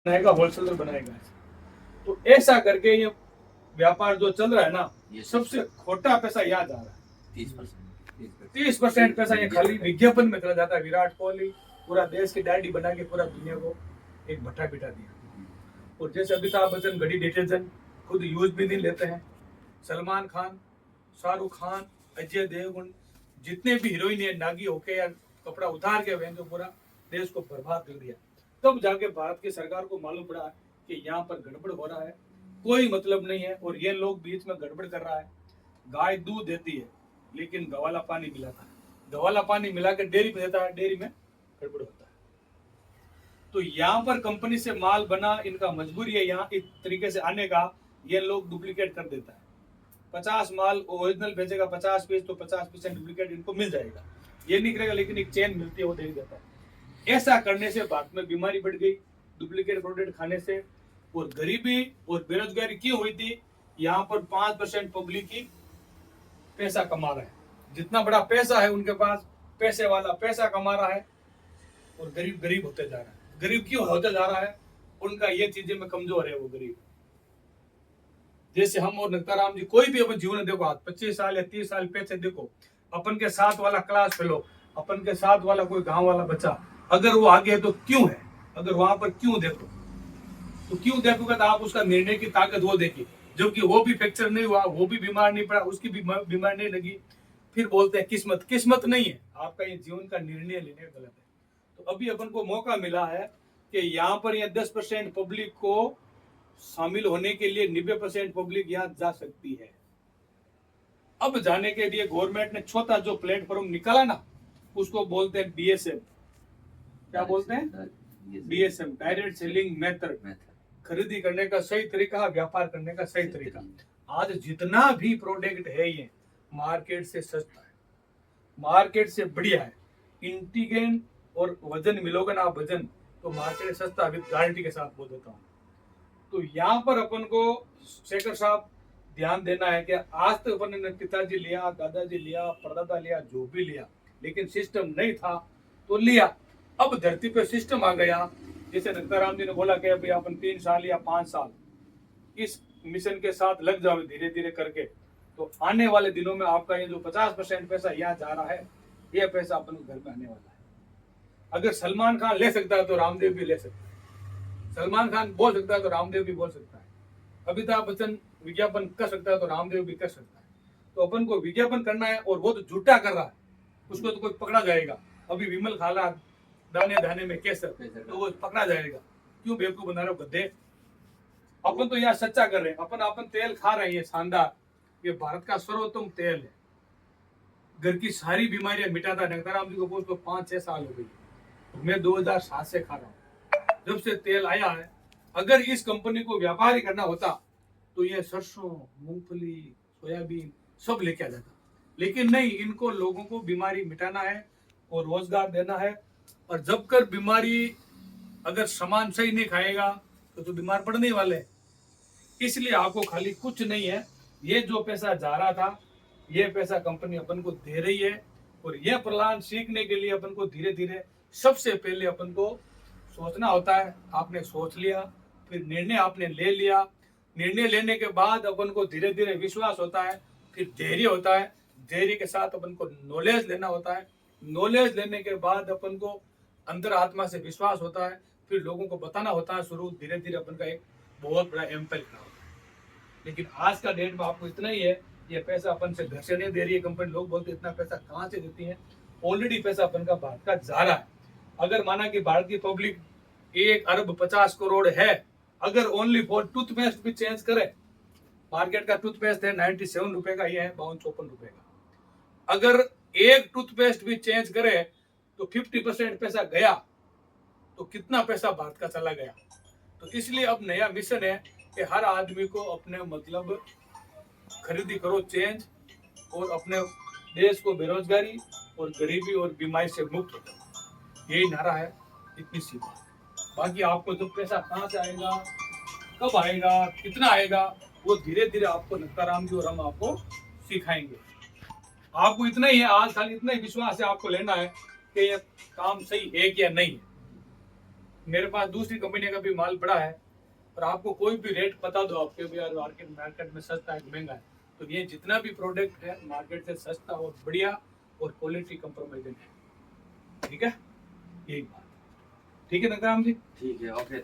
बनाएगा, होलसेलर बनाएगा। तो ऐसा करके ये व्यापार जो चल रहा है ना, सबसे खोटा पैसा यहाँ जा रहा है। 30% पैसा ये खाली विज्ञापन में चला जाता है। विराट कोहली पूरा देश की डायरी बना के पूरा दुनिया को एक भट्टा पिटा दिया। और जैसे अमिताभ बच्चन घड़ी डिटर्जेंट खुद यूज भी नहीं लेते हैं, सलमान खान, शाहरुख खान, अजय देवगन, जितने भी हीरोइन है नागी होके या कपड़ा उतार के वह जो पूरा देश को बर्बाद कर दिया। तब जाके भारत की सरकार को मालूम पड़ा कि यहाँ पर गड़बड़ हो रहा है, कोई मतलब नहीं है। और ये लोग बीच में गड़बड़ कर रहा है। गाय दूध देती है लेकिन गवाला पानी मिलाता है, गवाला पानी मिला के डेयरी में देता है, डेयरी में गड़बड़ होता है। तो यहाँ पर कंपनी से माल बना, इनका मजबूरी है यहाँ इस तरीके से आने का, ये लोग डुप्लीकेट कर देता है। 50 माल ओरिजिनल भेजेगा 50 पीस, तो 50% डुप्लीकेट इनको मिल जाएगा। ये नहीं करेगा लेकिन एक चेन मिलती है वो दे देता है। ऐसा करने से भारत में बीमारी बढ़ गई डुप्लीकेट प्रोडक्ट खाने से, और गरीबी और बेरोजगारी क्यों हुई थी? यहाँ पर 5% पब्लिक ही पैसा कमा रहा है। जितना बड़ा पैसा है उनके पास, पैसे वाला पैसा कमा रहा है और गरीब गरीब होते जा रहा है। गरीब क्यों होते जा रहा है? उनका ये चीजें में कमजोर है वो गरीब। जैसे हम और नक्ताराम जी, कोई भी अपन जीवन देखो, आज 25 साल या 30 साल पीछे देखो, अपन के साथ वाला क्लास फेलो, अपन के साथ वाला कोई गांव वाला बच्चा, अगर वो आगे है तो क्यों है? अगर वहां पर क्यों देखो, तो क्यों देखोगे तो आप उसका निर्णय की ताकत वो देखिए। जबकि वो भी फ्रैक्चर नहीं हुआ, वो भी बीमार नहीं पड़ा, उसकी भी बीमार नहीं लगी, फिर बोलते हैं किस्मत। किस्मत नहीं है, आपका ये जीवन का निर्णय लेने गलत है। तो अभी अपन को मौका मिला है कि यहाँ पर यह 10% पब्लिक को शामिल होने के लिए 90% पब्लिक यहाँ जा सकती है। अब जाने के लिए गवर्नमेंट ने छोटा जो प्लेटफॉर्म निकाला ना, उसको बोलते हैं बीएसएम। क्या बोलते हैं? BSM, direct selling method. खरीदी करने का सही तरीका, व्यापार करने का सही तरीका। आज जितना भी प्रोडक्ट है ये मार्केट से सस्ता है, मार्केट से बढ़िया है। इंटीग्रेंट और वजन मिलोगे ना आप, वजन तो मार्केट सस्ता, अभी गारंटी के साथ बोल देता हूँ। तो यहाँ पर अपन को शेखर साहब ध्यान देना है कि आज तक अपन ने पिताजी लिया, दादाजी लिया, परदादा लिया, जो भी लिया, लेकिन सिस्टम नहीं था तो लिया। अब धरती पे सिस्टम आ गया। जैसे नक्ताराम जी ने बोला कि अभी अपन 3 साल या 5 साल इस मिशन के साथ लग जाओ धीरे धीरे करके, तो आने वाले दिनों में आपका ये जो 50% पैसा यहाँ जा रहा है, ये पैसा अपन घर पे आने वाला है। अगर सलमान खान ले सकता है तो रामदेव भी ले सकता है, सलमान खान बोल सकता है तो रामदेव भी बोल सकता है, अमिताभ बच्चन विज्ञापन कर सकता है तो रामदेव भी कर सकता है। तो अपन को विज्ञापन करना है, और वो तो झूठा कर रहा है, उसको तो कोई पकड़ा जाएगा। अभी विमल खा रहा दाने दाने में केसर, तो वो पकड़ा जाएगा। क्यों बेवकूफ बना रहे हो गधे? अपन तो यहाँ सच्चा कर रहे हैं। अपन तेल खा रहे हैं शानदार, ये भारत का सर्वोत्तम तेल है, घर की सारी बीमारियां मिटाता है। नक्ताराम जी को पूछ तो 5-6 साल हो गई, मैं 2007 से खा रहा हूँ, जब से तेल आया है। अगर इस कंपनी को व्यापार ही करना होता तो ये सरसों, मूंगफली, सोयाबीन सब लेके आ जाता, लेकिन नहीं, इनको लोगों को बीमारी मिटाना है और रोजगार देना है। और जब कर बीमारी, अगर सामान सही नहीं खाएगा तो बीमार पड़ने वाले। इसलिए आपको खाली कुछ नहीं है, ये जो पैसा जा रहा था, ये पैसा कंपनी अपन को दे रही है। और यह प्लान सीखने के लिए अपन को धीरे धीरे, सबसे पहले अपन को सोचना होता है। आपने सोच लिया, फिर निर्णय आपने ले लिया, निर्णय लेने के बाद अपन को धीरे धीरे विश्वास होता है, फिर धैर्य होता है, धैर्य के साथ अपन को नॉलेज लेना होता है, नॉलेज लेने के बाद अपन को अंतर आत्मा से विश्वास होता है, फिर लोगों को बताना होता है। शुरू धीरे धीरे अपन का एक बहुत बड़ा एम्पायर होता है। लेकिन आज का डेट में आपको इतना ही है, ये पैसा अपन से घर से नहीं दे रही है कंपनी। लोग बोलते इतना पैसा कहाँ से देती है? ऑलरेडी पैसा अपन का भारत का जा रहा है। अगर माना कि भारत की पब्लिक 1 अरब 50 करोड़ है, अगर ओनली फॉर टूथपेस्ट भी चेंज करे, मार्केट का टूथपेस्ट है 97 रुपए का, ये है 52-54 रुपए का। अगर एक टूथपेस्ट भी चेंज करे तो 50% पैसा गया, तो कितना पैसा भारत का चला गया? तो इसलिए अब नया मिशन है कि हर आदमी को अपने मतलब खरीदी करो चेंज, और अपने देश को बेरोजगारी और गरीबी और बीमारी से मुक्त करो। यही नारा है, इतनी सी बात। बाकी आपको जब पैसा कहाँ से आएगा, कब आएगा, कितना आएगा, वो धीरे धीरे आपको नक्ताराम जी और हम आपको सिखाएंगे। आपको इतना ही है, आज खाली इतना ही विश्वास है आपको लेना है कि ये काम सही है क्या नहीं है। मेरे पास दूसरी कंपनी का भी माल पड़ा है, और आपको कोई भी रेट बता दो आपके भी यार मार्केट में सस्ता है महंगा है, तो ये जितना भी प्रोडक्ट है मार्केट से सस्ता और बढ़िया और क्वालिटी कंप्रोमाइज है। ठीक है, यही बात। ठीक है नंदराम जी, ठीक है, ओके।